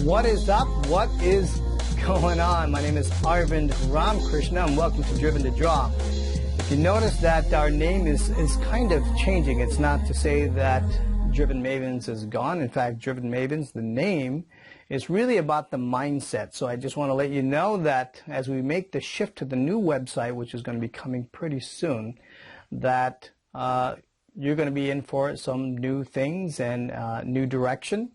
What is up? What is going on? My name is Arvind Ramkrishna and welcome to Driven to Draw. If you notice that our name is kind of changing, it's not to say that Driven Mavens is gone. In fact, Driven Mavens, the name, is really about the mindset. So I just want to let you know that as we make the shift to the new website, which is going to be coming pretty soon, that you're going to be in for some new things and new direction.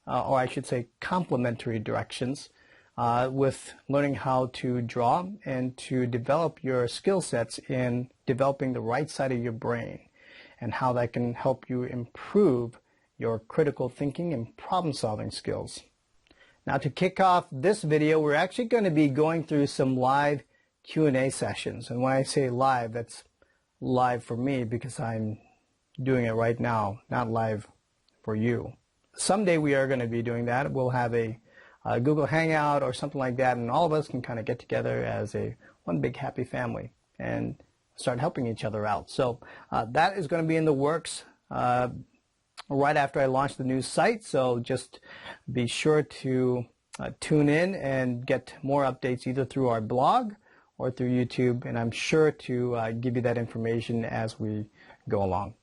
Or I should say complementary directions with learning how to draw and to develop your skill sets in developing the right side of your brain and how that can help you improve your critical thinking and problem solving skills. Now to kick off this video, we're actually going to be going through some live Q&A sessions. And when I say live, that's live for me because I'm doing it right now, not live for you. Someday we are going to be doing that. We'll have a Google Hangout or something like that, and all of us can kind of get together as one big happy family and start helping each other out. So that is going to be in the works right after I launch the new site. So just be sure to tune in and get more updates either through our blog or through YouTube, and I'm sure to give you that information as we go along.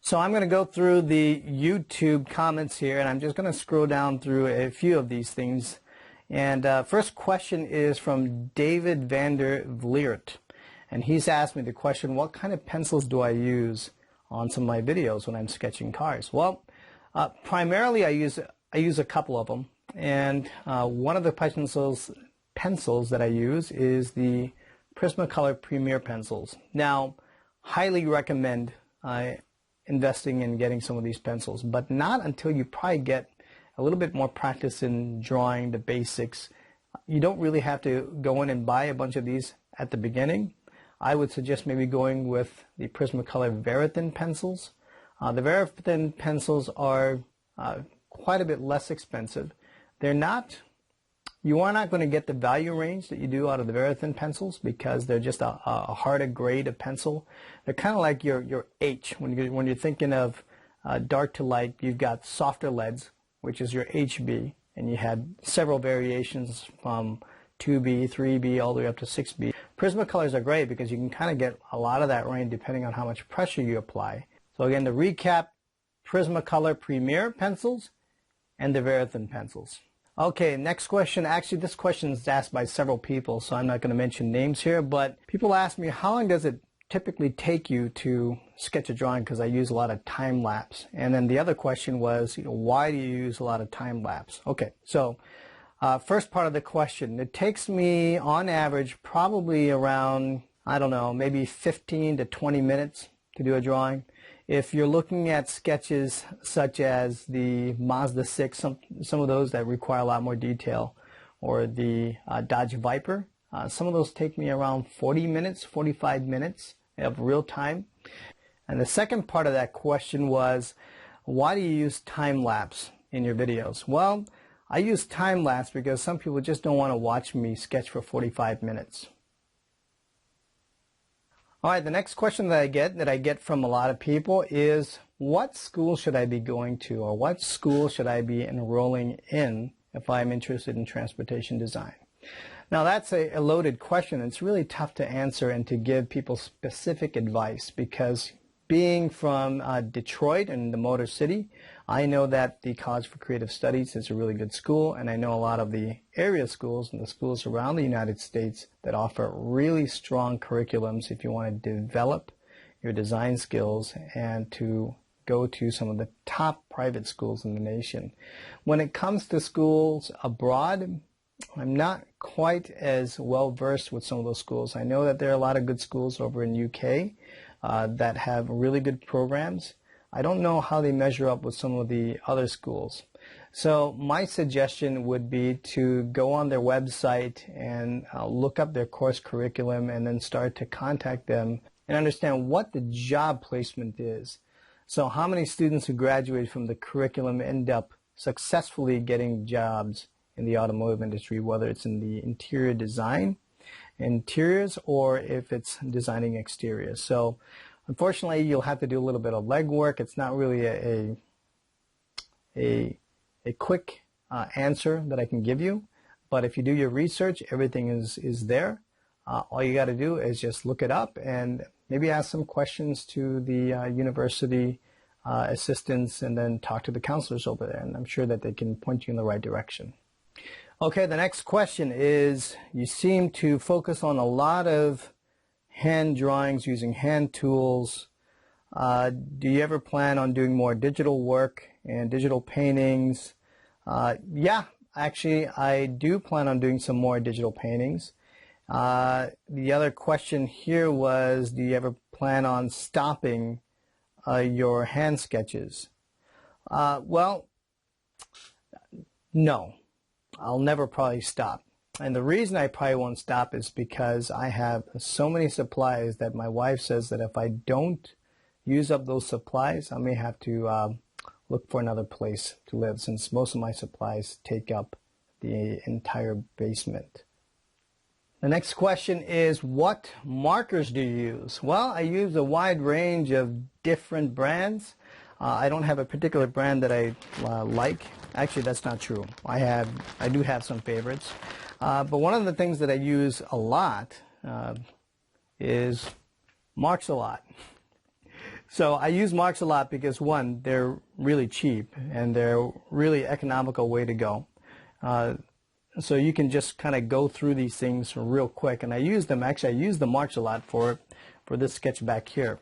So I'm going to go through the YouTube comments here, and I'm just going to scroll down through a few of these things. And first question is from David Vander Vliert, and he's asked me the question, what kind of pencils do I use on some of my videos when I'm sketching cars? Well, primarily I use a couple of them, and one of the pencils that I use is the Prismacolor Premier pencils. Now, highly recommend investing in getting some of these pencils, but not until you probably get a little bit more practice in drawing the basics. You don't really have to go in and buy a bunch of these at the beginning. I would suggest maybe going with the Prismacolor Verithin pencils. The Verithin pencils are quite a bit less expensive. You are not going to get the value range that you do out of the Verithin pencils because they're just a harder grade of pencil. They're kind of like your H. When you're thinking of dark to light, you've got softer leads, which is your HB, and you had several variations from 2B, 3B, all the way up to 6B. Prismacolors are great because you can kind of get a lot of that range depending on how much pressure you apply. So again, to recap, Prismacolor Premier pencils and the Verithin pencils. Okay, next question. Actually, this question is asked by several people, so I'm not going to mention names here, but people ask me, how long does it typically take you to sketch a drawing? Because I use a lot of time lapse. And then the other question was, why do you use a lot of time lapse? Okay, so first part of the question, it takes me on average probably around, I don't know, maybe 15 to 20 minutes to do a drawing. If you're looking at sketches such as the Mazda 6, some of those that require a lot more detail, or the Dodge Viper, some of those take me around 40 minutes, 45 minutes of real time. And the second part of that question was, why do you use time lapse in your videos? Well, I use time lapse because some people just don't want to watch me sketch for 45 minutes. All right, the next question that I get from a lot of people is, what school should I be going to, or what school should I be enrolling in if I'm interested in transportation design? Now that's a loaded question. It's really tough to answer and to give people specific advice because being from Detroit and the Motor City, I know that the College for Creative Studies is a really good school, and I know a lot of the area schools and the schools around the United States that offer really strong curriculums if you want to develop your design skills and to go to some of the top private schools in the nation. When it comes to schools abroad, I'm not quite as well versed with some of those schools. I know that there are a lot of good schools over in UK that have really good programs. I don't know how they measure up with some of the other schools. So my suggestion would be to go on their website and look up their course curriculum and then start to contact them and understand what the job placement is. So how many students who graduate from the curriculum end up successfully getting jobs in the automotive industry, whether it's in the interior design, interiors, or if it's designing exteriors. So unfortunately, you'll have to do a little bit of legwork. It's not really a quick answer that I can give you. But if you do your research, everything is there. All you got to do is just look it up and maybe ask some questions to the university assistants and then talk to the counselors over there. And I'm sure that they can point you in the right direction. Okay, the next question is, you seem to focus on a lot of hand drawings using hand tools. Do you ever plan on doing more digital work and digital paintings? Yeah, actually, I do plan on doing some more digital paintings. The other question here was, do you ever plan on stopping your hand sketches? Well, no. I'll never probably stop. And the reason I probably won't stop is because I have so many supplies that my wife says that if I don't use up those supplies, I may have to look for another place to live, since most of my supplies take up the entire basement. The next question is, what markers do you use? Well, I use a wide range of different brands. I don't have a particular brand that I like. Actually, that's not true. I do have some favorites. But one of the things that I use a lot is Marks a Lot. So I use Marks a Lot because, one, they're really cheap and they're really economical way to go. So you can just kind of go through these things real quick. And I use them, actually I use the Marks a Lot for this sketch back here.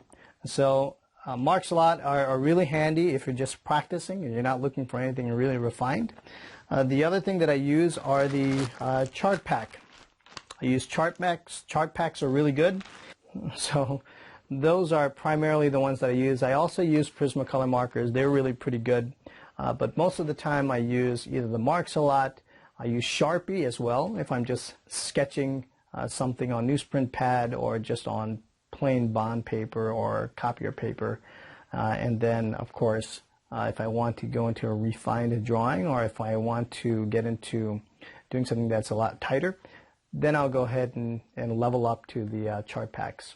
So Marks a Lot are really handy if you're just practicing and you're not looking for anything really refined. The other thing that I use are the chart pack. I use chart packs. Chart packs are really good. So those are primarily the ones that I use. I also use Prismacolor markers. They're really pretty good. But most of the time I use either the Marks a Lot. I use Sharpie as well if I'm just sketching something on newsprint pad or just on plain bond paper or copier paper. And then, of course, if I want to go into a refined drawing, or if I want to get into doing something that's a lot tighter, then I'll go ahead and level up to the chart packs.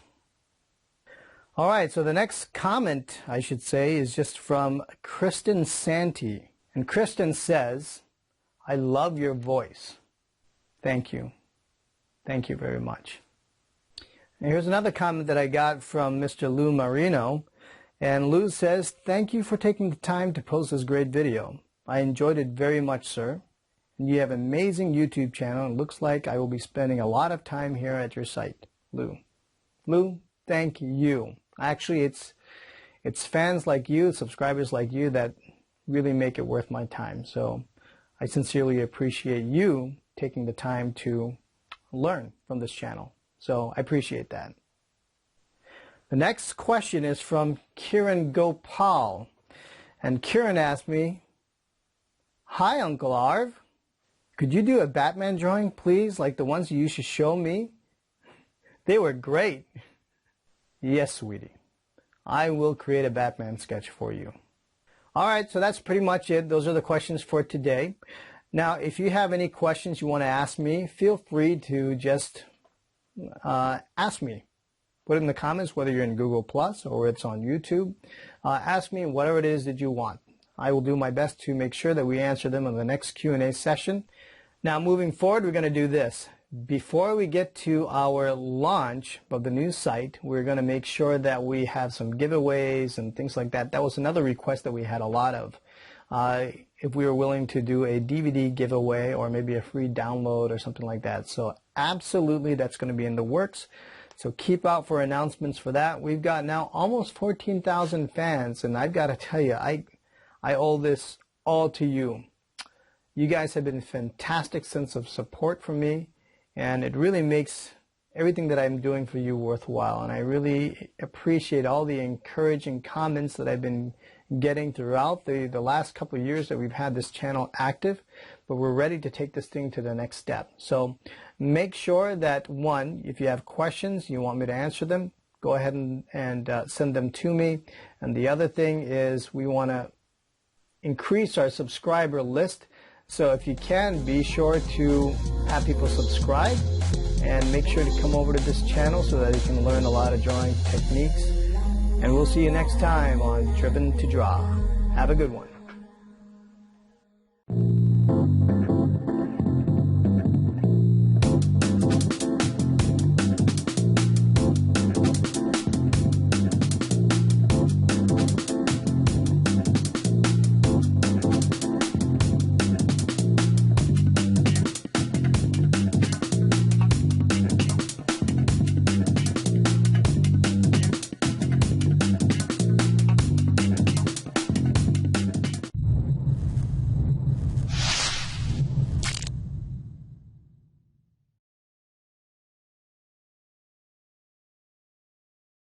All right, so the next comment, I should say, is just from Kristen Santee. And Kristen says, I love your voice. Thank you. Thank you very much. And here's another comment that I got from Mr. Lou Marino. And Lou says, thank you for taking the time to post this great video. I enjoyed it very much, sir. And you have an amazing YouTube channel, and it looks like I will be spending a lot of time here at your site. Lou. Lou, thank you. Actually, it's fans like you, subscribers like you, that really make it worth my time. So I sincerely appreciate you taking the time to learn from this channel. So I appreciate that. The next question is from Kiran Gopal. And Kiran asked me, hi, Uncle Arv. Could you do a Batman drawing, please, like the ones you used to show me? They were great. Yes, sweetie. I will create a Batman sketch for you. All right, so that's pretty much it. Those are the questions for today. Now, if you have any questions you want to ask me, feel free to just ask me. Put it in the comments, whether you're in Google Plus or it's on YouTube. Ask me whatever it is that you want. I will do my best to make sure that we answer them in the next Q&A session. Now, moving forward, we're going to do this. Before we get to our launch of the new site, we're going to make sure that we have some giveaways and things like that. That was another request that we had a lot of. If we were willing to do a DVD giveaway or maybe a free download or something like that. So absolutely, that's going to be in the works. So keep out for announcements for that. We've got now almost 14,000 fans, and I've got to tell you, I owe this all to you. You guys have been a fantastic sense of support from me. And it really makes everything that I'm doing for you worthwhile. And I really appreciate all the encouraging comments that I've been getting throughout the last couple of years that we've had this channel active. But we're ready to take this thing to the next step. So make sure that, one, if you have questions, you want me to answer them, go ahead and send them to me. And the other thing is we want to increase our subscriber list. So if you can, be sure to have people subscribe and make sure to come over to this channel so that you can learn a lot of drawing techniques. And we'll see you next time on Driven to Draw. Have a good one.